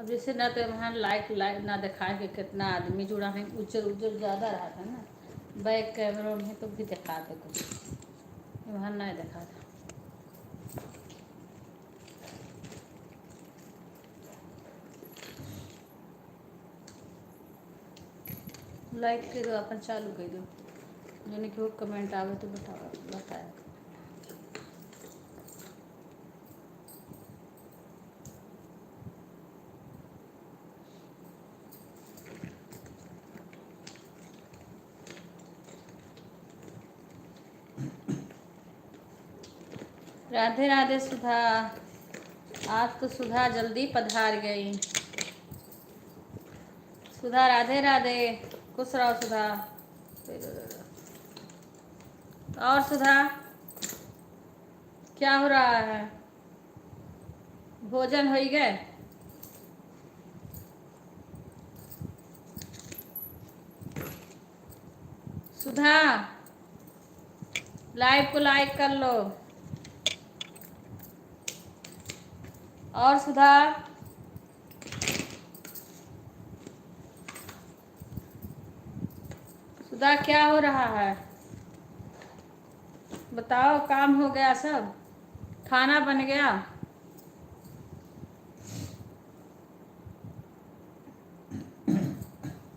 अब जैसे ना तो वहाँ लाइक ना दिखाए कि कितना आदमी जुड़ा है, उज्जर उज्जर ज़्यादा रहा था ना, बैक कैमरा में तो भी दिखाते कुछ, वहाँ नहीं दिखा था। लाइक के दो, अपन चालू कर दो, यानी कि वो कमेंट आवे तो बताया। राधे राधे सुधा, आज तो सुधा जल्दी पधार गई। सुधा राधे राधे, खुश रहो सुधा। और सुधा क्या हो रहा है, भोजन हो गए? सुधा लाइव को लाइक कर लो। और सुधा सुधा क्या हो रहा है, बताओ। काम हो गया सब, खाना बन गया?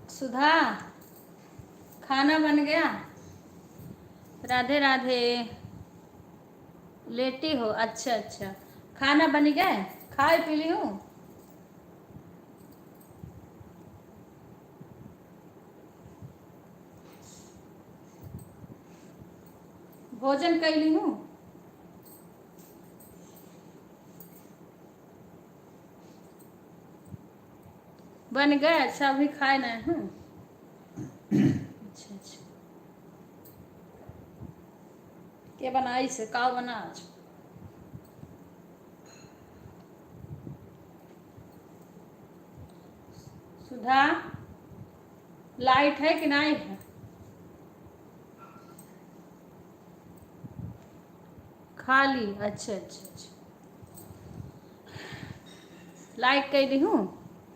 सुधा खाना बन गया? राधे राधे, लेटी हो? अच्छा अच्छा, खाना बन गए, खाए पी ली हूँ। भोजन कर ली हूँ। बन गए? अच्छा, अभी खाए नहीं हूँ। अच्छा अच्छा, के बनाई से का बना आज? सुधा लाइट है कि नहीं है? खाली? अच्छा अच्छा अच्छा, लाइक कर दी हूँ।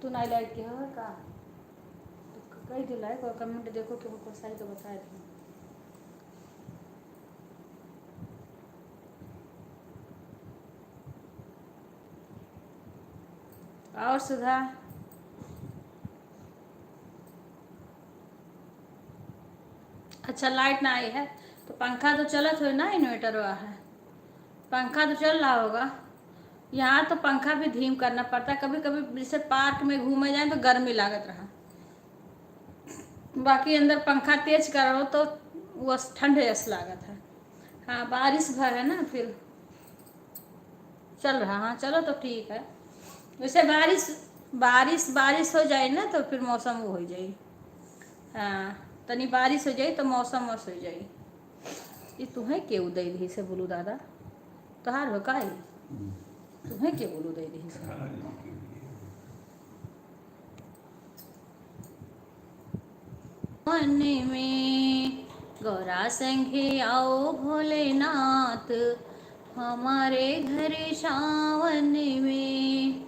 तू नहीं लाइक किया है का? तो कह दो लाइक और कमेंट, देखो कि वो सही तो बता दी। और सुधा अच्छा, लाइट ना आई है तो पंखा तो चला थोड़ी ना, इन्वर्टर हुआ है, पंखा तो चल रहा होगा। यहाँ तो पंखा भी धीम करना पड़ता है, कभी कभी जैसे पार्क में घूमे जाए तो गर्मी लागत रहा, बाकी अंदर पंखा तेज करो तो वो ठंड जैसा लागत है। हाँ बारिश भर है ना, फिर चल रहा। हाँ चलो तो ठीक है। वैसे बारिश बारिश बारिश हो जाए ना तो फिर मौसम वो हो जाए। हाँ तनी बारिश हो जाए तो मौसम मस्त हो जाए। ये तुम्हें के उदय रही से बोलू दादा, तोहार हो का? तुम्हें के बोलू दे रही से? मन में गौरा संघे आओ भोलेनाथ, हमारे घर सावन में।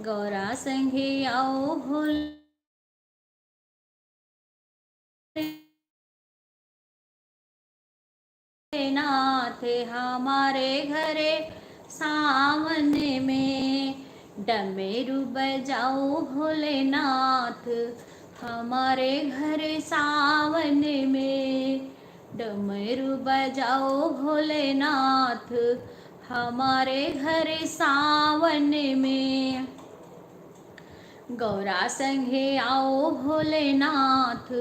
गौरा संघे आओ भोलेनाथ, हमारे घरे सावन में। डमरू बजाओ भोलेनाथ, हमारे घर सावन में। डमरू बजाओ भोलेनाथ, हमारे घर सावन में। गौरा संघे आओ भोलेनाथ,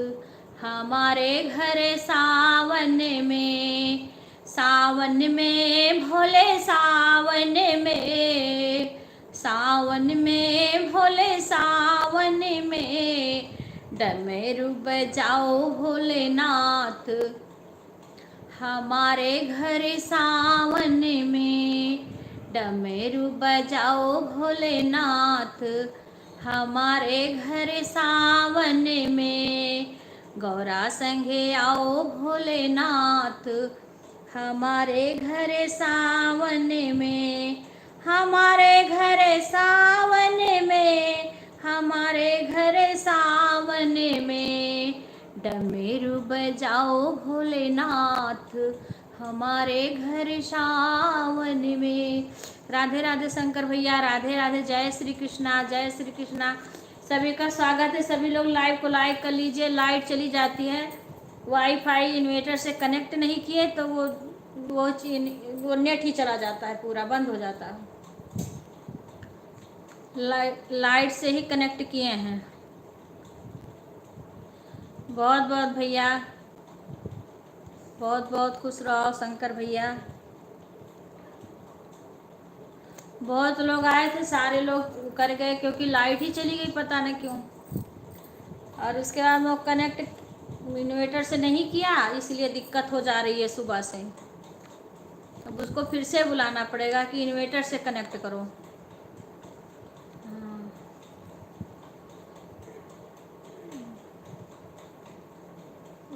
हमारे घर सावन में। सावन में भोले सावन में, सावन में भोले सावन में। डमरू बजाओ भोलेनाथ, हमारे घर सावन में। डमरू बजाओ भोलेनाथ, हमारे घर सावन में। गौरा संघे आओ भोलेनाथ, हमारे घर सावन में। हमारे घर सावन में डमरू बजाओ भोलेनाथ हमारे घर सावन में। राधे राधे शंकर भैया, राधे राधे, जय श्री कृष्णा, जय श्री कृष्णा। सभी का स्वागत है। सभी लोग लाइव को लाइक कर लीजिए। लाइट चली जाती है, वाईफाई इन्वर्टर से कनेक्ट नहीं किए तो वो नेट ही चला जाता है, पूरा बंद हो जाता है। लाइट से ही कनेक्ट किए हैं। बहुत बहुत भैया, बहुत बहुत खुश रहो शंकर भैया। बहुत लोग आए थे, सारे लोग कर गए क्योंकि लाइट ही चली गई, पता नहीं क्यों। और उसके बाद वो कनेक्ट इन्वर्टर से नहीं किया, इसलिए दिक्कत हो जा रही है सुबह से। अब उसको फिर से बुलाना पड़ेगा कि इन्वर्टर से कनेक्ट करो। हाँ।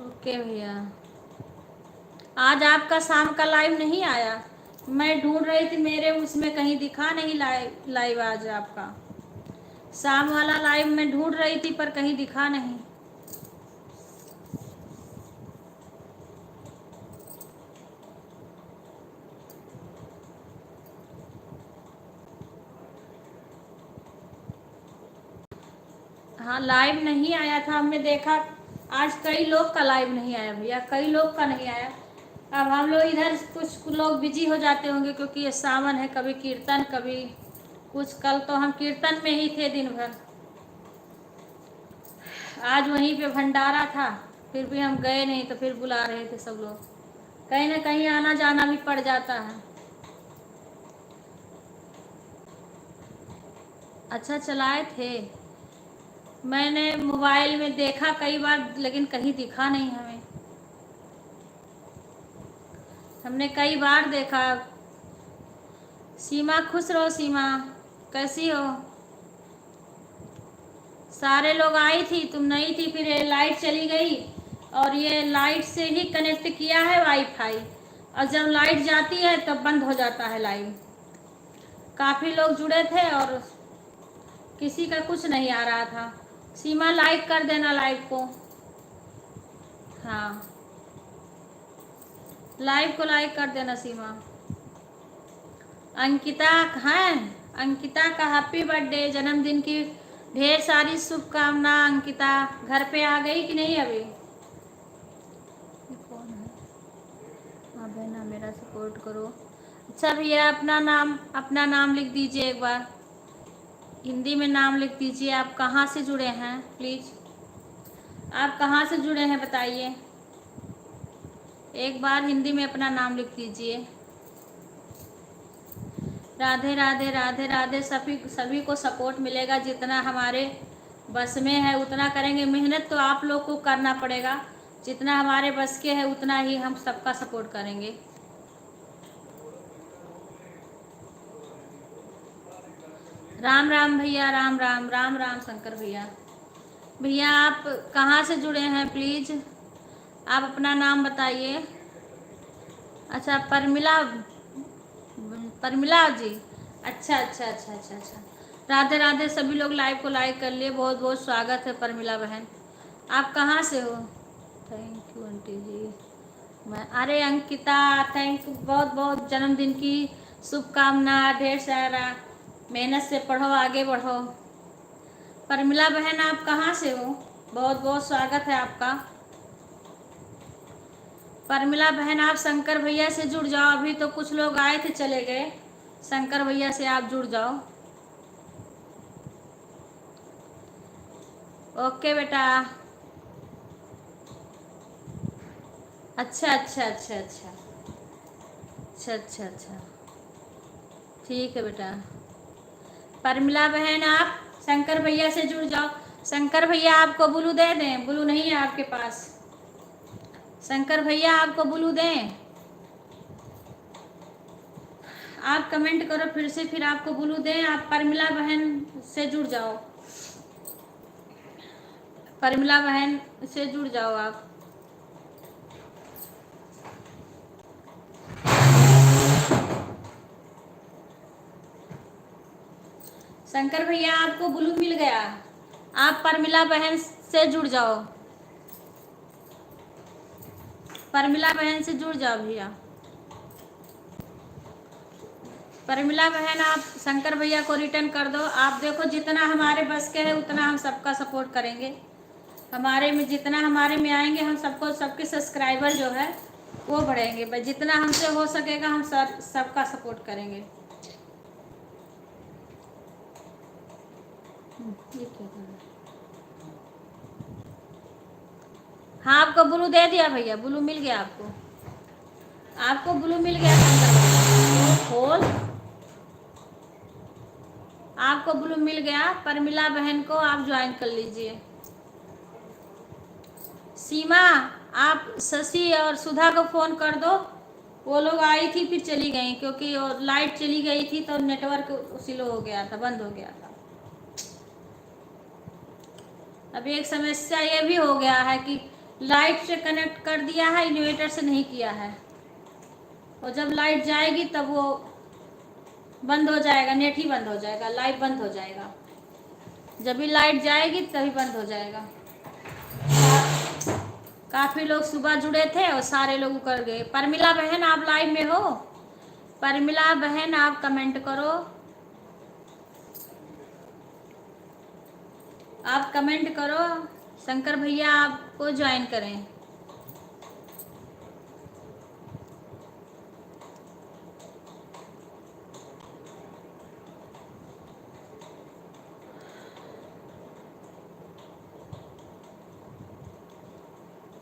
ओके भैया, आज आपका शाम का लाइव नहीं आया। मैं ढूंढ रही थी, मेरे उसमें कहीं दिखा नहीं लाइव आज आपका। शाम वाला लाइव मैं ढूंढ रही थी पर कहीं दिखा नहीं। हाँ, लाइव नहीं आया था, हमने देखा आज कई लोग का लाइव नहीं आया भैया, कई लोग का नहीं आया। अब हम लोग इधर कुछ लोग बिजी हो जाते होंगे क्योंकि ये सावन है, कभी कीर्तन कभी कुछ। कल तो हम कीर्तन में ही थे दिन भर, आज वहीं पे भंडारा था, फिर भी हम गए नहीं, तो फिर बुला रहे थे सब लोग। कहीं ना कहीं आना जाना भी पड़ जाता है। अच्छा, चलाए थे, मैंने मोबाइल में देखा कई बार लेकिन कहीं दिखा नहीं हमें। हमने कई बार देखा। सीमा, खुश रहो सीमा, कैसी हो? सारे लोग आई थी, तुम नहीं थी, फिर ये लाइट चली गई और ये लाइट से ही कनेक्ट किया है वाईफाई, और जब लाइट जाती है तब बंद हो जाता है लाइव। काफ़ी लोग जुड़े थे और किसी का कुछ नहीं आ रहा था। सीमा, लाइक कर देना लाइव को। हाँ, लाइव को लाइक कर देना सीमा। अंकिता है, अंकिता का हैप्पी बर्थडे, जन्मदिन की ढेर सारी शुभकामना। अंकिता घर पे आ गई कि नहीं अभी? कौन है? हाँ बहना, मेरा सपोर्ट करो। अच्छा भैया, अपना नाम लिख दीजिए एक बार, हिंदी में नाम लिख दीजिए। आप कहाँ से जुड़े हैं प्लीज़, आप कहाँ से जुड़े हैं बताइए। एक बार हिंदी में अपना नाम लिख दीजिए। राधे राधे, राधे राधे। सभी को सपोर्ट मिलेगा, जितना हमारे बस में है उतना करेंगे। मेहनत तो आप लोग को करना पड़ेगा, जितना हमारे बस के है उतना ही हम सबका सपोर्ट करेंगे। राम राम भैया, राम राम, राम राम शंकर भैया। भैया आप कहाँ से जुड़े हैं प्लीज़, आप अपना नाम बताइए। अच्छा, परमिला, परमिला जी, अच्छा अच्छा अच्छा अच्छा अच्छा। राधे राधे, सभी लोग लाइव को लाइक कर लिए। बहुत बहुत स्वागत है परमिला बहन। आप कहाँ से हो? थैंक यू आंटी जी। मैं, अरे अंकिता, थैंक यू, बहुत बहुत जन्मदिन की शुभकामना। ढेर सारा मेहनत से पढ़ो, आगे बढ़ो। परमिला बहन आप कहाँ से हो? बहुत बहुत स्वागत है आपका। परमिला बहन आप शंकर भैया से जुड़ जाओ, अभी तो कुछ लोग आए थे चले गए। शंकर भैया से आप जुड़ जाओ। ओके बेटा। अच्छा अच्छा अच्छा अच्छा अच्छा अच्छा अच्छा, ठीक है बेटा। परमिला बहन आप शंकर भैया से जुड़ जाओ। शंकर भैया आपको ब्लू दे दें? ब्लू नहीं है आपके पास? शंकर भैया आपको ब्लू दें? आप कमेंट करो फिर से, फिर आपको ब्लू दें। आप परमिला बहन से जुड़ जाओ, परमिला बहन से जुड़ जाओ आप। शंकर भैया आपको ब्लू मिल गया, आप परमिला बहन से जुड़ जाओ। परमिला बहन से जुड़ जाओ भैया। परमिला बहन आप शंकर भैया को रिटर्न कर दो। आप देखो जितना हमारे बस के है उतना हम सबका सपोर्ट करेंगे। हमारे में जितना हमारे में आएंगे हम सबको, सबके सब्सक्राइबर जो है वो बढ़ेंगे। बस जितना हमसे हो सकेगा हम सबका सपोर्ट करेंगे। ये क्या कर रहा है? हाँ आपको ब्लू दे दिया भैया, ब्लू मिल गया आपको, आपको ब्लू मिल गया शंकर भैया। तो खोल, आपको ब्लू मिल गया। परमिला बहन को आप ज्वाइन कर लीजिए। सीमा आप शशि और सुधा को फ़ोन कर दो। वो लोग आई थी फिर चली गई, क्योंकि लाइट चली गई थी तो नेटवर्क स्लो हो गया था, बंद हो गया था। अभी एक समस्या ये भी हो गया है कि लाइट से कनेक्ट कर दिया है, इन्वर्टर से नहीं किया है। और जब लाइट जाएगी तब वो बंद हो जाएगा, नेट ही बंद हो जाएगा, लाइट बंद हो जाएगा। जब भी लाइट जाएगी तभी बंद हो जाएगा। काफ़ी लोग सुबह जुड़े थे और सारे लोग उकर गए। परमिला बहन आप लाइव में हो? परमिला बहन आप कमेंट करो, आप कमेंट करो। शंकर भैया आपको ज्वाइन करें।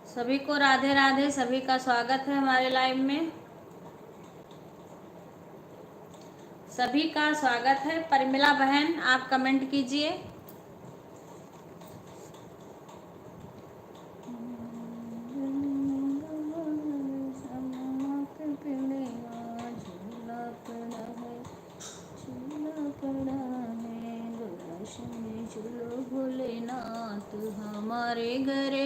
सभी को राधे राधे, सभी का स्वागत है हमारे लाइव में। सभी का स्वागत है। परमिला बहन आप कमेंट कीजिए। भोलेनाथ हमारे घरे।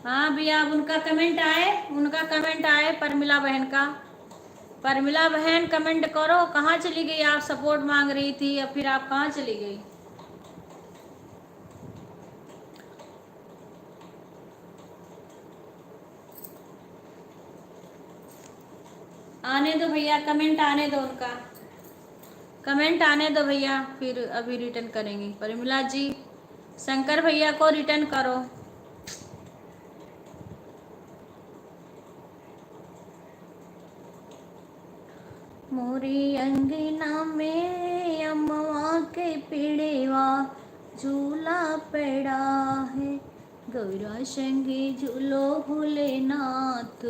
हाँ भैया अब उनका कमेंट आए, उनका कमेंट आए परमिला बहन का। परमिला बहन कमेंट करो, कहाँ चली गई आप? सपोर्ट मांग रही थी या फिर आप कहाँ चली गई? आने दो भैया, कमेंट आने दो उनका, कमेंट आने दो भैया, फिर अभी रिटर्न करेंगे। परमिला जी शंकर भैया को रिटर्न करो। मोरी अंगना में अम्मा के पेड़ेवा झूला पड़ा है, गौरा संगे झूलो भोलेनाथ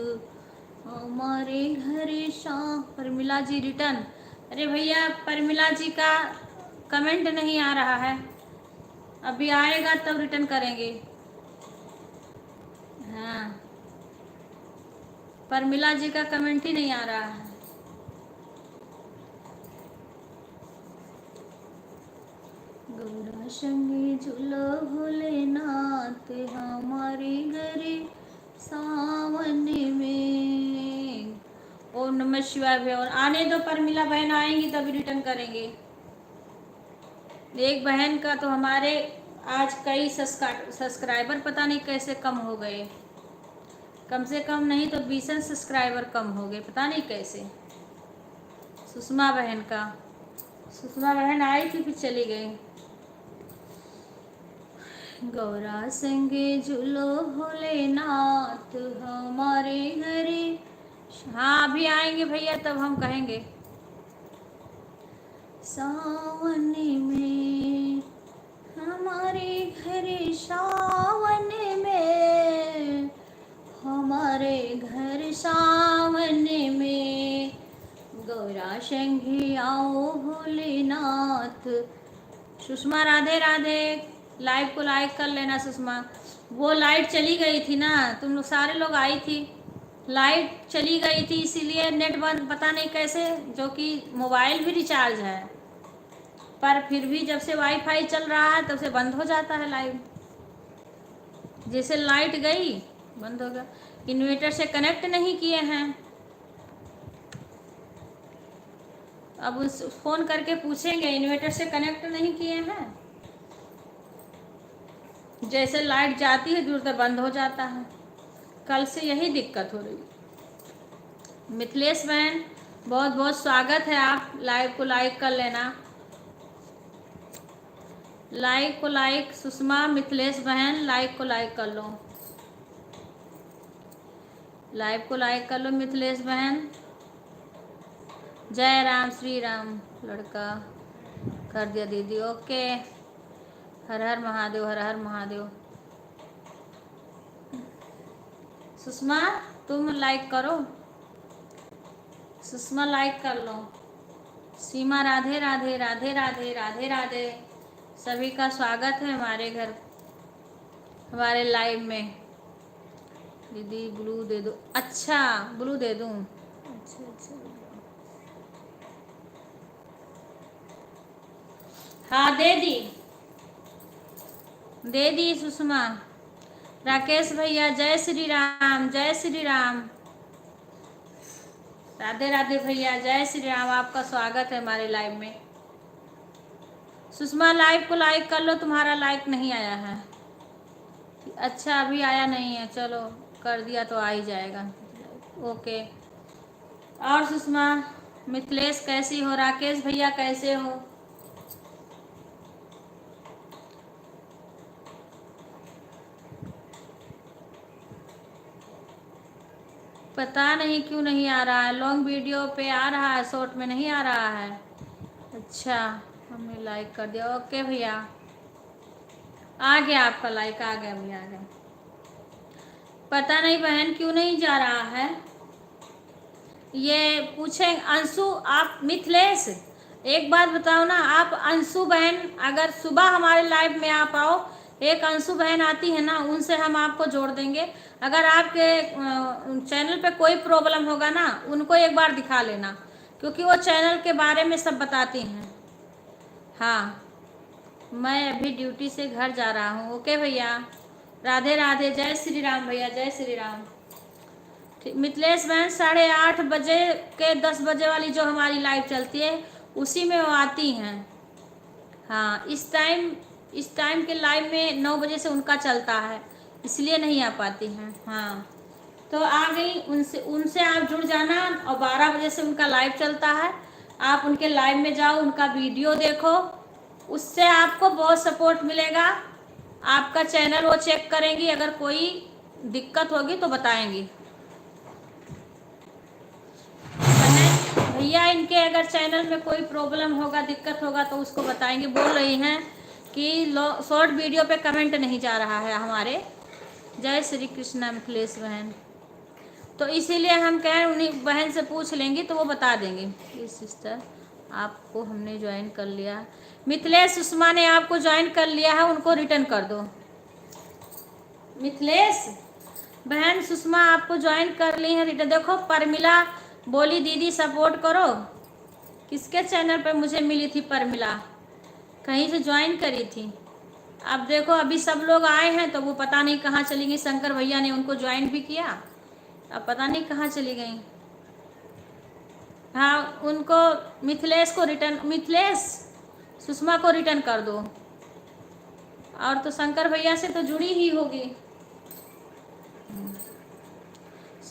हमारे घर शाम। परमिला जी रिटर्न। अरे भैया परमिला जी का कमेंट नहीं आ रहा है, अभी आएगा तब रिटर्न करेंगे। हाँ परमिला जी का कमेंट ही नहीं आ रहा है। गौरा संगे झूलो भोलेनाथ हमारे घरे सावन में। ओम नमः शिवाय भैया। और आने दो, परमिला बहन आएंगी तभी रिटर्न करेंगे। एक बहन का तो हमारे आज कई सब्सक्राइबर पता नहीं कैसे कम हो गए, कम से कम नहीं तो 20 सब्सक्राइबर कम हो गए, पता नहीं कैसे। सुषमा बहन का, सुषमा बहन आई थी फिर चली गई। गौरा संगे झूलो भोलेनाथ हमारे घरे। हाँ अभी आएंगे भैया तब हम कहेंगे। सावन में हमारे घरे, सावन में हमारे घर सावन में, गौरा संगे आओ भोलेनाथ। सुषमा राधे राधे, लाइव को लाइक कर लेना सुषमा। वो लाइट चली गई थी ना, तुम लोग सारे लोग आई थी, लाइट चली गई थी इसीलिए नेट बंद, पता नहीं कैसे। जो कि मोबाइल भी रिचार्ज है पर फिर भी जब से वाईफाई चल रहा है तब से बंद हो जाता है लाइव। जैसे लाइट गई बंद हो गया। इन्वर्टर से कनेक्ट नहीं किए हैं। अब उस फ़ोन करके पूछेंगे, इन्वर्टर से कनेक्ट नहीं किए हैं। जैसे लाइट जाती है दूर तक बंद हो जाता है। कल से यही दिक्कत हो रही है। मिथिलेश बहन बहुत बहुत स्वागत है, आप लाइव को लाइक कर लेना, लाइक को लाइक। सुषमा मिथिलेश बहन लाइक को लाइक कर लो, लाइव को लाइक कर लो मिथिलेश बहन। जय राम श्री राम, लड़का कर दिया दीदी, ओके। हर हर महादेव, हर हर महादेव। सुषमा तुम लाइक करो, सुषमा लाइक कर लो। सीमा राधे राधे, राधे राधे, राधे राधे। सभी का स्वागत है हमारे घर, हमारे लाइव में। दीदी ब्लू दे दो, अच्छा ब्लू दे दूं, अच्छा अच्छा। हाँ दे दी सुषमा। राकेश भैया जय श्री राम, जय श्री राम। राधे राधे भैया, जय श्री राम, आपका स्वागत है हमारे लाइव में। सुषमा लाइव को लाइक कर लो, तुम्हारा लाइक नहीं आया है। अच्छा अभी आया नहीं है, चलो कर दिया तो आ ही जाएगा, ओके। और सुषमा, मिथिलेश कैसी हो, राकेश भैया कैसे हो? पता नहीं क्यों नहीं आ रहा है, लॉन्ग वीडियो पे आ रहा है, शॉर्ट में नहीं आ रहा है। अच्छा हमने लाइक कर दिया, ओके भैया, आ गया आपका लाइक, आ गया भैया, आ गया। पता नहीं बहन क्यों नहीं जा रहा है, ये पूछें अंशु। आप मिथिलेश एक बात बताओ ना, आप अंशु बहन अगर सुबह हमारे लाइव में आप आओ, एक अंशु बहन आती है ना, उनसे हम आपको जोड़ देंगे। अगर आपके चैनल पे कोई प्रॉब्लम होगा ना, उनको एक बार दिखा लेना, क्योंकि वो चैनल के बारे में सब बताती हैं। हाँ मैं अभी ड्यूटी से घर जा रहा हूँ, ओके भैया, राधे राधे, जय श्री राम भैया, जय श्री राम। मिथिलेश बहन 8:30 बजे के 10 बजे वाली जो हमारी लाइव चलती है उसी में वो आती हैं। हाँ इस टाइम के लाइव में 9 बजे से उनका चलता है, इसलिए नहीं आ पाती हैं। हाँ तो आ गई, उनसे आप जुड़ जाना, और 12 बजे से उनका लाइव चलता है, आप उनके लाइव में जाओ, उनका वीडियो देखो, उससे आपको बहुत सपोर्ट मिलेगा। आपका चैनल वो चेक करेंगी, अगर कोई दिक्कत होगी तो बताएंगी। भैया इनके अगर चैनल में कोई प्रॉब्लम होगा, दिक्कत होगा तो उसको बताएंगे। बोल रही हैं कि शॉर्ट वीडियो पे कमेंट नहीं जा रहा है हमारे। जय श्री कृष्णा मिथिलेश बहन, तो इसीलिए हम कहें उन्हीं बहन से पूछ लेंगी तो वो बता देंगे। ये सिस्टर आपको हमने ज्वाइन कर लिया, मिथिलेश सुषमा ने आपको ज्वाइन कर लिया है, उनको रिटर्न कर दो। मिथिलेश बहन सुषमा आपको ज्वाइन कर ली है, रिटर्न। देखो परमिला बोली दीदी सपोर्ट करो, किसके चैनल पे मुझे मिली थी परमिला, कहीं से ज्वाइन करी थी। अब देखो अभी सब लोग आए हैं तो वो पता नहीं कहाँ चली गई, शंकर भैया ने उनको ज्वाइन भी किया, अब पता नहीं कहाँ चली गई। हाँ उनको मिथिलेश को रिटर्न, मिथिलेश सुषमा को रिटर्न कर दो। और तो शंकर भैया से तो जुड़ी ही होगी।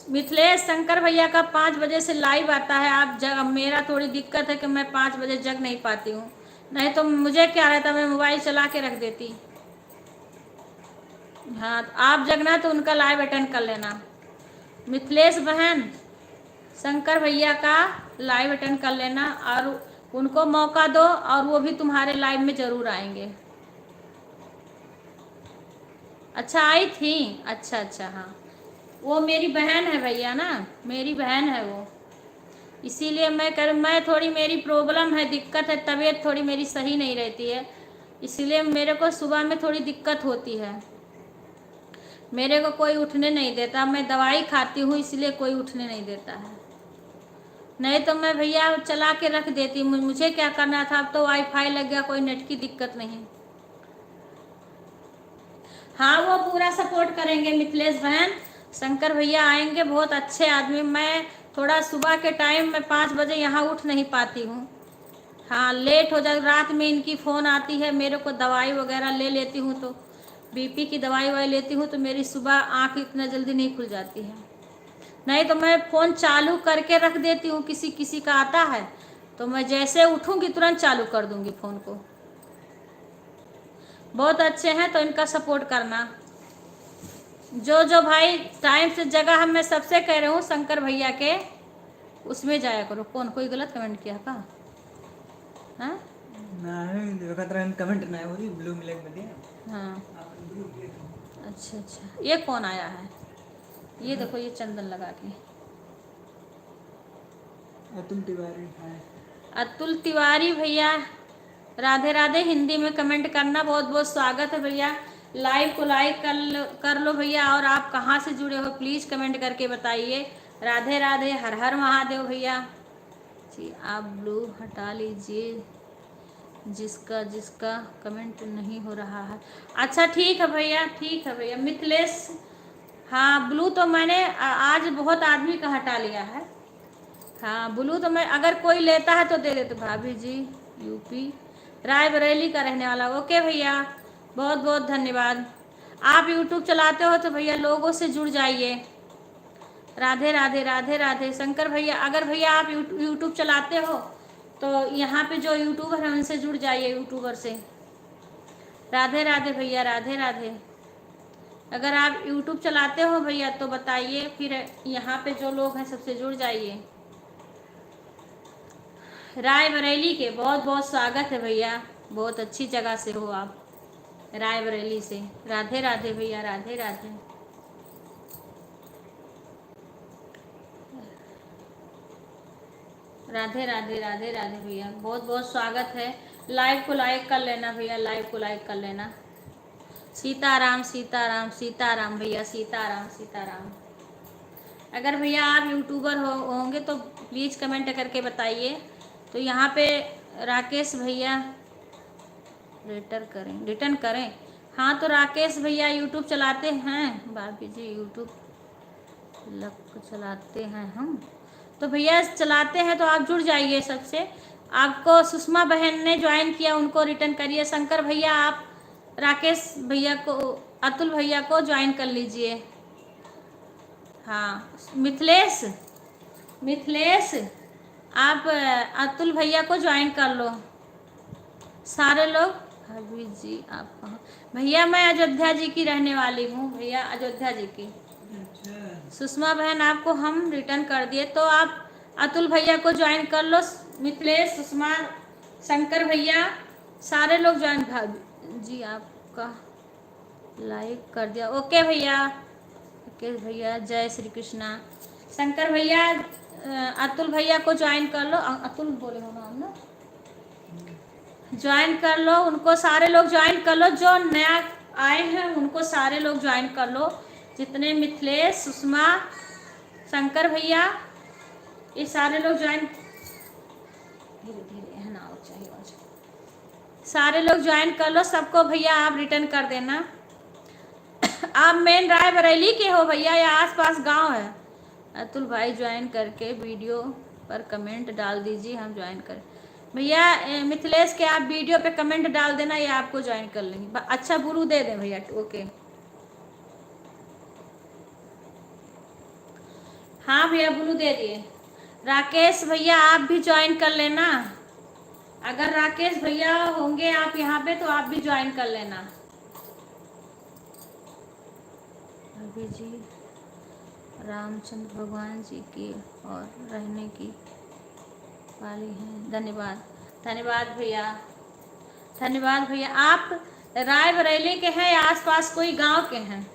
मिथिलेश शंकर भैया का 5 बजे से लाइव आता है, आप जग, मेरा थोड़ी दिक्कत है कि मैं 5 बजे जग नहीं पाती हूँ, नहीं तो मुझे क्या रहता, मैं मोबाइल चला के रख देती। हाँ तो आप जगना तो उनका लाइव अटेंड कर लेना। मिथिलेश बहन शंकर भैया का लाइव अटेंड कर लेना और उनको मौका दो, और वो भी तुम्हारे लाइव में ज़रूर आएंगे। अच्छा आई थी, अच्छा अच्छा, हाँ वो मेरी बहन है भैया ना, मेरी बहन है वो, इसीलिए मैं थोड़ी, मेरी प्रॉब्लम है, दिक्कत है, तबीयत थोड़ी मेरी सही नहीं रहती है, इसीलिए मेरे को सुबह में थोड़ी दिक्कत होती है, मेरे को कोई उठने नहीं देता, मैं दवाई खाती हूँ इसलिए कोई उठने नहीं देता है, नहीं तो मैं भैया चला के रख देती। मुझे क्या करना था, अब तो वाईफाई लग गया, कोई नेट की दिक्कत नहीं। हाँ वो पूरा सपोर्ट करेंगे मिथिलेश बहन, शंकर भैया आएंगे, बहुत अच्छे आदमी। मैं थोड़ा सुबह के टाइम में 5 बजे यहाँ उठ नहीं पाती हूँ, हाँ लेट हो जाए, रात में इनकी फ़ोन आती है मेरे को, दवाई वगैरह ले लेती हूँ तो बीपी की दवाई वाई लेती हूँ तो मेरी सुबह आँख इतना जल्दी नहीं खुल जाती है। नहीं तो मैं फ़ोन चालू करके रख देती हूँ, किसी किसी का आता है तो मैं जैसे उठूँगी तुरंत चालू कर दूँगी फ़ोन को। बहुत अच्छे हैं तो इनका सपोर्ट करना। जो जो भाई टाइम से जगह हम मैं सबसे कह रही हूँ शंकर भैया के उसमें जाया करो। कौन कोई गलत कमेंट किया का? हाँ कमेंट ना हो ब्लू मिलेक में दिया। हाँ अच्छा अच्छा, ये कौन आया है? ये देखो ये चंदन लगा के अतुल तिवारी है। अतुल तिवारी भैया राधे राधे। हिंदी में कमेंट करना, बहुत बहुत स्वागत है भैया। लाइव को लाइक कर लो भैया। और आप कहाँ से जुड़े हो प्लीज़ कमेंट करके बताइए। राधे राधे, हर हर महादेव भैया जी। आप ब्लू हटा लीजिए जिसका जिसका कमेंट नहीं हो रहा है। अच्छा ठीक है भैया, ठीक है भैया। मिथिलेश, हाँ ब्लू तो मैंने आज बहुत आदमी का हटा लिया है। हाँ ब्लू तो मैं अगर कोई लेता है तो दे देते। भाभी जी यूपी रायबरेली का रहने वाला। ओके भैया, बहुत बहुत धन्यवाद। आप यूट्यूब चलाते हो तो भैया लोगों से जुड़ जाइए। राधे राधे राधे राधे। शंकर भैया, अगर भैया आप यूट्यूब चलाते हो तो यहाँ पे जो यूट्यूबर हैं उनसे जुड़ जाइए, यूट्यूबर से। राधे राधे भैया, राधे राधे। अगर आप यूट्यूब चलाते हो भैया तो बताइए, फिर यहाँ पे जो लोग हैं सबसे जुड़ जाइए। रायबरेली के बहुत बहुत स्वागत है भैया, बहुत अच्छी जगह से हो आप, रायबरेली से। राधे राधे भैया, राधे राधे। राधे राधे राधे राधे भैया, बहुत बहुत स्वागत है। लाइव को लाइक कर लेना भैया, लाइव को लाइक कर लेना। सीताराम सीताराम सीताराम भैया, सीताराम सीताराम। अगर भैया आप यूट्यूबर होंगे तो प्लीज़ कमेंट करके बताइए। तो यहाँ पे राकेश भैया रिटर्न करें। हाँ तो राकेश भैया यूट्यूब चलाते हैं। भाभी जी यूट्यूब चलाते हैं हम तो भैया चलाते हैं तो आप जुड़ जाइए सबसे। आपको सुषमा बहन ने ज्वाइन किया, उनको रिटर्न करिए। शंकर भैया आप राकेश भैया को, अतुल भैया को ज्वाइन कर लीजिए। हाँ मिथिलेश आप अतुल भैया को ज्वाइन कर लो सारे लोग। भाभी जी आप कहाँ? भैया मैं अयोध्या जी की रहने वाली हूँ भैया, अयोध्या जी की। सुषमा बहन आपको हम रिटर्न कर दिए तो आप अतुल भैया को ज्वाइन कर लो। मिथिलेश, सुषमा, शंकर भैया सारे लोग ज्वाइन। भाभी जी आपका लाइक कर दिया। ओके भैया, ओके भैया, जय श्री कृष्णा। शंकर भैया अतुल भैया को ज्वाइन कर लो। अतुल बोले हो नाम ना, ज्वाइन कर लो उनको। सारे लोग ज्वाइन कर लो, जो नया आए हैं उनको सारे लोग ज्वाइन कर लो। जितने मिथिलेश, सुषमा, शंकर भैया, ये सारे लोग ज्वाइन, धीरे धीरे है ना चाहिए आज। सारे लोग ज्वाइन कर लो सबको भैया, आप रिटर्न कर देना। आप मेन रायबरेली के हो भैया या आसपास गांव है? अतुल भाई ज्वाइन करके वीडियो पर कमेंट डाल दीजिए, हम ज्वाइन करें। भैया मिथिलेश के आप वीडियो पे कमेंट डाल देना, ये आपको ज्वाइन कर लेंगे। अच्छा ब्लू दे दें भैया, ओके। हाँ भैया ब्लू दे दिए। राकेश भैया आप भी ज्वाइन कर लेना। अगर राकेश भैया होंगे आप यहाँ पे तो आप भी ज्वाइन कर लेना। अभी जी रामचंद्र भगवान जी की और रहने की वाली हैं। धन्यवाद धन्यवाद भैया, धन्यवाद भैया। आप रायबरेली के हैं या आसपास कोई गांव के हैं?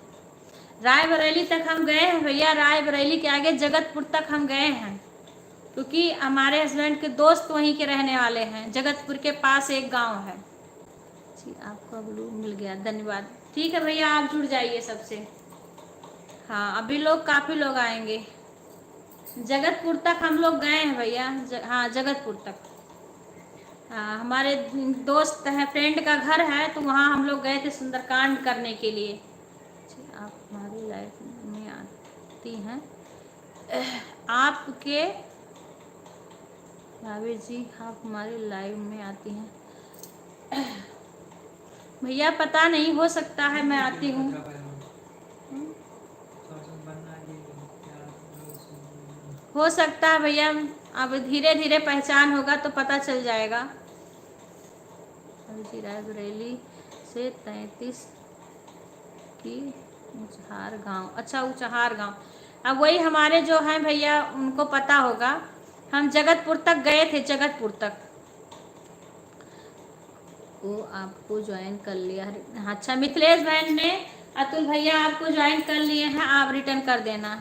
रायबरेली तक हम गए हैं भैया, रायबरेली के आगे जगतपुर तक हम गए हैं, क्योंकि हमारे हस्बैंड के दोस्त वहीं के रहने वाले हैं। जगतपुर के पास एक गांव है जी। आपका ब्लू मिल गया, धन्यवाद। ठीक है भैया, आप जुड़ जाइए सबसे। हाँ अभी लोग काफ़ी लोग आएंगे। जगतपुर तक हम लोग गए हैं भैया। हाँ जगतपुर तक। हाँ हमारे दोस्त है, फ्रेंड का घर है तो वहाँ हम लोग गए थे सुंदरकांड करने के लिए। आप हमारी लाइफ में आती हैं आपके भाभी जी, आप हमारी लाइव में आती हैं। भैया पता नहीं, हो सकता है मैं आती हूँ। हो सकता है भैया, अब धीरे धीरे पहचान होगा तो पता चल जाएगा। जी रायबरेली से 33 की ऊंचहार गांव। अच्छा, ऊंचहार गांव, अब वही हमारे जो हैं भैया उनको पता होगा। हम जगतपुर तक गए थे, जगतपुर तक। वो आपको ज्वाइन कर लिया। अच्छा, मिथिलेश बहन ने, अतुल भैया आपको ज्वाइन कर लिए हैं, आप रिटर्न कर देना।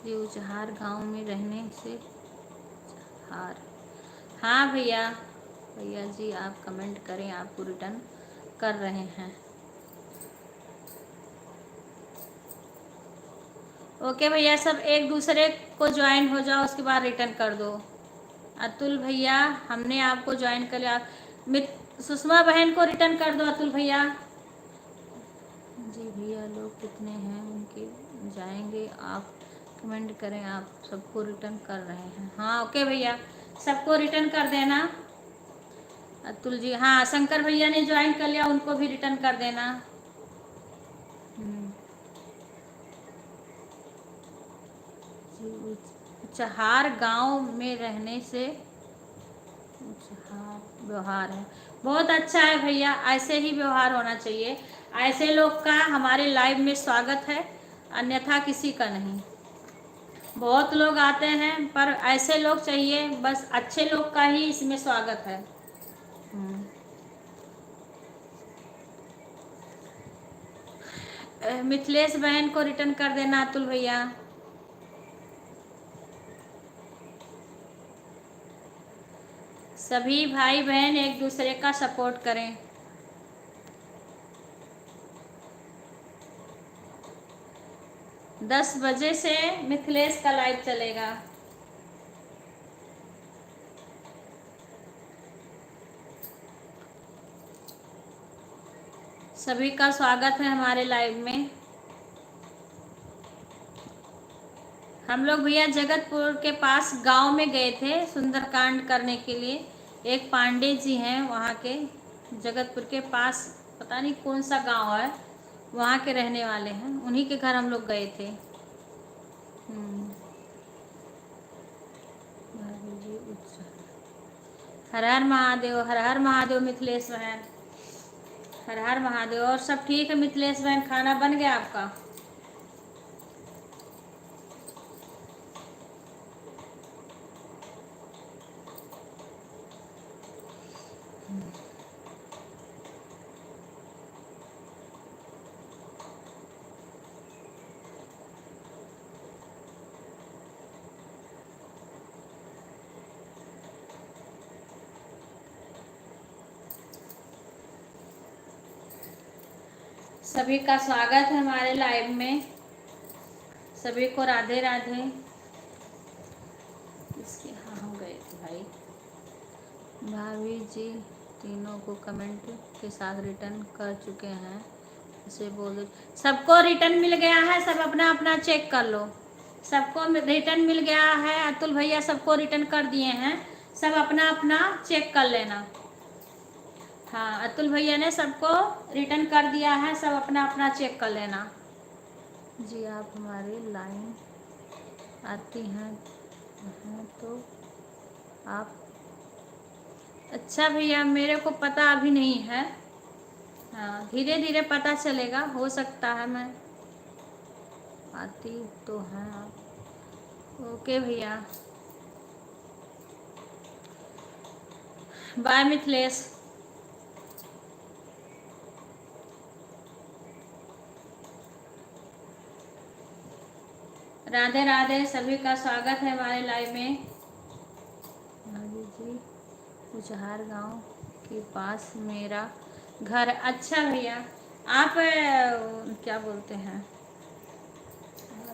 जी ऊंचहार गांव में रहने से हार। हाँ भैया, भैया जी आप कमेंट करें, आपको रिटर्न कर रहे हैं। ओके भैया, सब एक दूसरे को ज्वाइन हो जाओ, उसके बाद रिटर्न कर दो। अतुल भैया हमने आपको ज्वाइन कर लिया। सुषमा बहन को रिटर्न कर दो अतुल भैया। जी भैया लोग कितने हैं उनके जाएंगे, आप कमेंट करें, आप सबको रिटर्न कर रहे हैं। हाँ ओके भैया, सबको रिटर्न कर देना। अतुल जी, हाँ शंकर भैया ने ज्वाइन कर लिया, उनको भी रिटर्न कर देना। ऊंचहार गांव में रहने से ऊंचहार व्यवहार है, बहुत अच्छा है भैया, ऐसे ही व्यवहार होना चाहिए। ऐसे लोग का हमारे लाइव में स्वागत है, अन्यथा किसी का नहीं। बहुत लोग आते हैं पर ऐसे लोग चाहिए, बस अच्छे लोग का ही इसमें स्वागत है। मिथिलेश बहन को रिटर्न कर देना अतुल भैया। सभी भाई बहन एक दूसरे का सपोर्ट करें। दस बजे से मिथिलेश का लाइव चलेगा। सभी का स्वागत है हमारे लाइव में। हम लोग भैया जगतपुर के पास गांव में गए थे सुंदरकांड करने के लिए। एक पांडे जी हैं वहाँ के, जगतपुर के पास, पता नहीं कौन सा गांव है, वहाँ के रहने वाले हैं, उन्हीं के घर हम लोग गए थे। हर हर महादेव, हर हर महादेव मिथिलेश बहन, हर हर महादेव। और सब ठीक है मिथिलेश बहन, खाना बन गया आपका? सभी का स्वागत है हमारे लाइव में। सभी को राधे राधे। इसके हाँ हो गए थे भाई। भाभी जी तीनों को कमेंट के साथ रिटर्न कर चुके हैं, इसे बोल दो। सबको रिटर्न मिल गया है, सब अपना अपना चेक कर लो। सबको रिटर्न मिल गया है, अतुल भैया सबको रिटर्न कर दिए हैं, सब अपना अपना चेक कर लेना। हाँ अतुल भैया ने सबको रिटर्न कर दिया है, सब अपना अपना चेक कर लेना। जी आप हमारी लाइन आती हैं तो आप, अच्छा भैया मेरे को पता अभी नहीं है, हाँ धीरे धीरे पता चलेगा, हो सकता है मैं आती तो है आप। ओके भैया, बाय मिथिलेश। राधे राधे, सभी का स्वागत है हमारे लाइव में। भाभी जी ऊंचहार गांव के पास मेरा घर। अच्छा भैया, आप क्या बोलते हैं,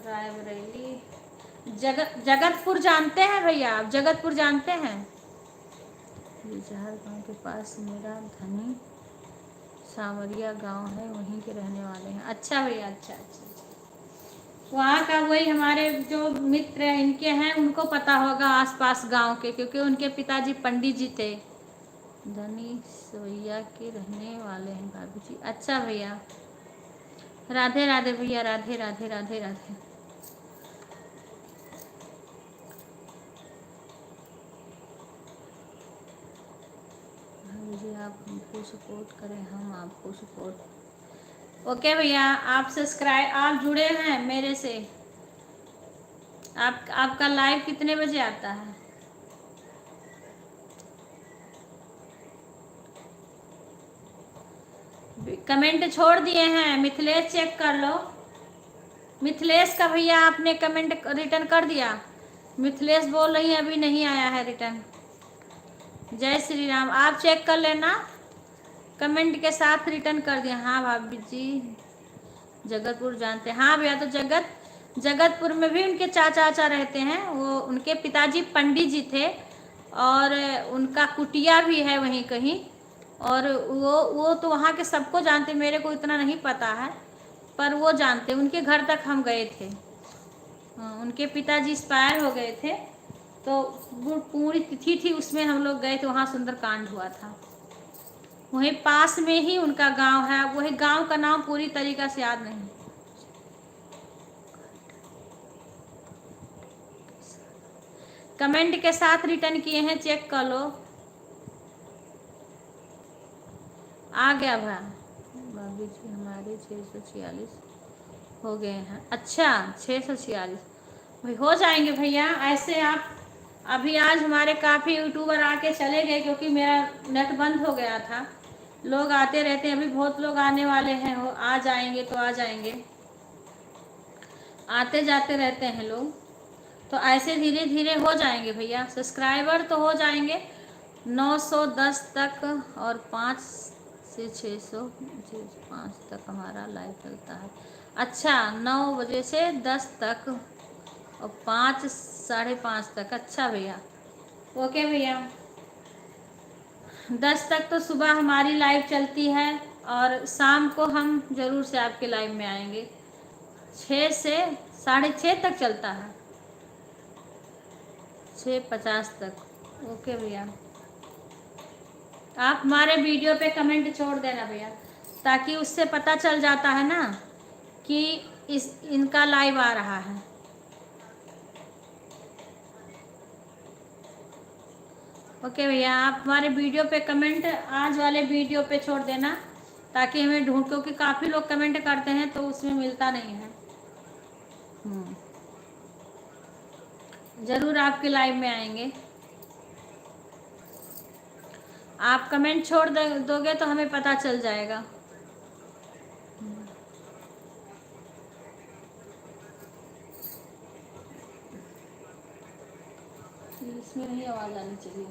रायबरेली जगतपुर जानते हैं भैया, आप जगतपुर जानते हैं? ऊंचहार गांव के पास मेरा धनी सावरिया गांव है, वहीं के रहने वाले हैं। अच्छा भैया, अच्छा अच्छा, वहाँ का वही हमारे जो मित्र हैं इनके हैं, उनको पता होगा आसपास गांव के, क्योंकि उनके पिताजी पंडित जी थे। धनी सवैया नोएडा के रहने वाले हैं भाभी जी। अच्छा भैया, राधे राधे भैया, राधे राधे राधे राधे। भाभी जी आप हमको सपोर्ट करें, हम आपको सपोर्ट। ओके भैया, आप सब्सक्राइब, आप जुड़े हैं मेरे से। आपका लाइव कितने बजे आता है? कमेंट छोड़ दिए हैं मिथिलेश, चेक कर लो। मिथिलेश का भैया आपने कमेंट रिटर्न कर दिया? मिथिलेश बोल रही है अभी नहीं आया है रिटर्न। जय श्री राम, आप चेक कर लेना, कमेंट के साथ रिटर्न कर दिया। हाँ भाभी जी, जगतपुर जानते हैं। हाँ भैया, तो जगतपुर में भी उनके चाचा रहते हैं। वो उनके पिताजी पंडित जी थे और उनका कुटिया भी है वहीं कहीं। और वो तो वहाँ के सबको जानते, मेरे को इतना नहीं पता है पर वो जानते। उनके घर तक हम गए थे। उनके पिताजी एक्सपायर हो गए थे तो वो पूरी तिथि थी, उसमें हम लोग गए थे। वहाँ सुंदरकांड हुआ था। वहीं पास में ही उनका गांव है। वही गांव का नाम पूरी तरीका से याद नहीं। कमेंट के साथ रिटर्न किए हैं, चेक कर लो। आ गया भाभी जी, हमारे 646 हो गए हैं। अच्छा 646 भाई हो जाएंगे भैया। ऐसे आप अभी आज हमारे काफ़ी यूट्यूबर आके चले गए क्योंकि मेरा नेट बंद हो गया था। लोग आते रहते हैं, अभी बहुत लोग आने वाले हैं। वो आ जाएंगे तो आ जाएंगे, आते जाते रहते हैं लोग। तो ऐसे धीरे धीरे हो जाएंगे भैया, सब्सक्राइबर तो हो जाएंगे 910 तक। और 5 से 600 5 तक हमारा लाइव चलता है। अच्छा 9 बजे से 10 तक और 5 साढ़े 5 तक। अच्छा भैया, ओके भैया। 10 तक तो सुबह हमारी लाइव चलती है और शाम को हम ज़रूर से आपके लाइव में आएंगे। 6 से साढ़े 6 तक चलता है, 6:50 तक। ओके भैया, आप हमारे वीडियो पे कमेंट छोड़ देना भैया, ताकि उससे पता चल जाता है ना कि इनका लाइव आ रहा है। ओके भैया, आप हमारे वीडियो पे कमेंट आज वाले वीडियो पे छोड़ देना ताकि हमें ढूंढ, क्योंकि काफ़ी लोग कमेंट करते हैं तो उसमें मिलता नहीं है। ज़रूर आपके लाइव में आएंगे। आप कमेंट छोड़ दोगे तो हमें पता चल जाएगा। इसमें नहीं आवाज़ आनी चाहिए,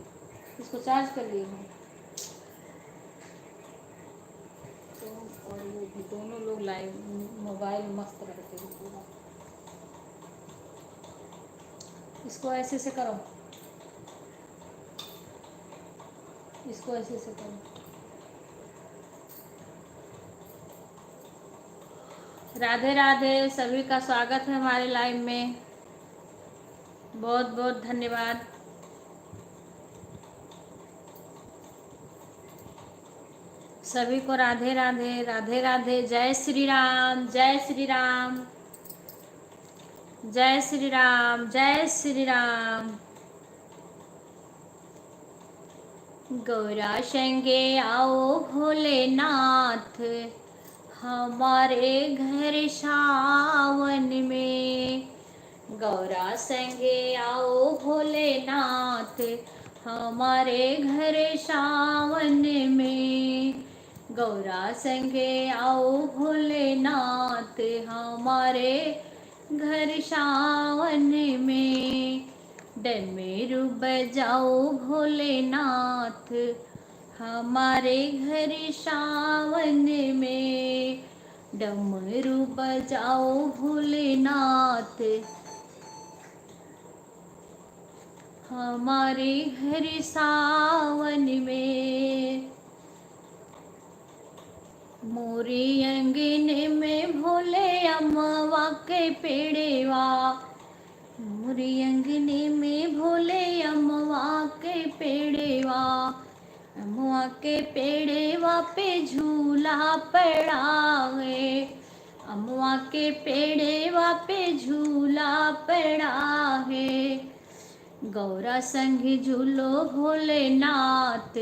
इसको चार्ज कर लिए हो तो। और वो भी दोनों लोग लाइव मोबाइल मस्त रहते हैं पूरा। इसको ऐसे से करो, इसको ऐसे से करो। राधे राधे, सभी का स्वागत है हमारे लाइव में। बहुत बहुत धन्यवाद। सभी को राधे राधे, राधे राधे। जय श्री राम, जय श्री राम, जय श्री राम, जय श्री राम। गौरा संगे आओ भोलेनाथ, हमारे घर सावन में। गौरा संगे आओ भोलेनाथ, हमारे घर सावन में। गौरा संगे आओ भोलेनाथ, हमारे घर सावन में। डमरू बजाओ भोलेनाथ, हमारे घर सावन में। डमरू बजाओ भोलेनाथ, हमारे घर सावन में। मोरे अंगने में भोले अम्मा के पेड़वा, मोरे अंगने में भोले अम्मा के पेड़वा। अमुआ के पेड़वा पे झूला पड़ा है, अमुआ के पेड़वा पे झूला पड़ा है। गौरा संग झूलो भोलेनाथ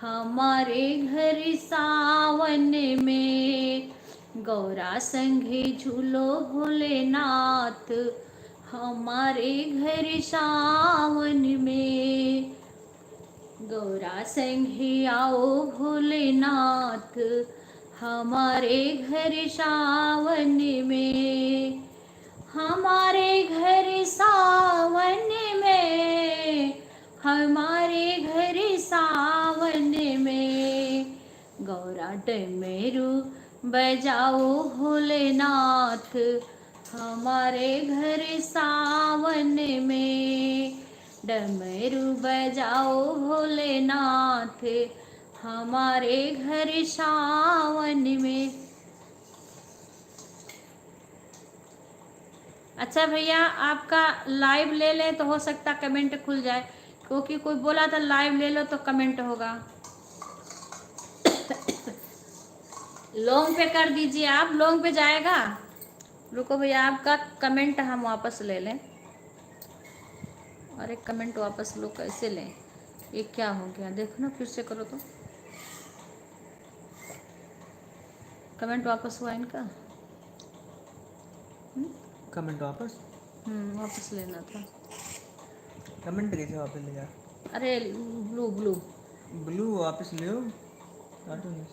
हमारे घर सावन में। गौरा संगे झूलो भोलेनाथ हमारे घर सावन में। गौरा संगे आओ भोलेनाथ हमारे घर सावन में। हमारे घर सावन में, हमारे घर सावन में। गौरा डमरू बजाओ भोलेनाथ हमारे घर सावन में। डमरू बजाओ भोलेनाथ हमारे घर सावन में। अच्छा भैया, आपका लाइव ले ले तो हो सकता कमेंट खुल जाए, क्योंकि कोई बोला था लाइव ले लो तो कमेंट होगा। लॉन्ग पे कर दीजिए, आप लॉन्ग पे जाएगा। रुको भैया, आपका कमेंट हम वापस ले लें। अरे कमेंट वापस लो, कैसे लें? ये क्या हो गया? देखो ना, फिर से करो तो। कमेंट वापस हुआ इनका। कमेंट वापस वापस लेना था। कमेंट कैसे वापस ले जा? अरे ब्लू ब्लू ब्लू वापस ले काटो नहीं।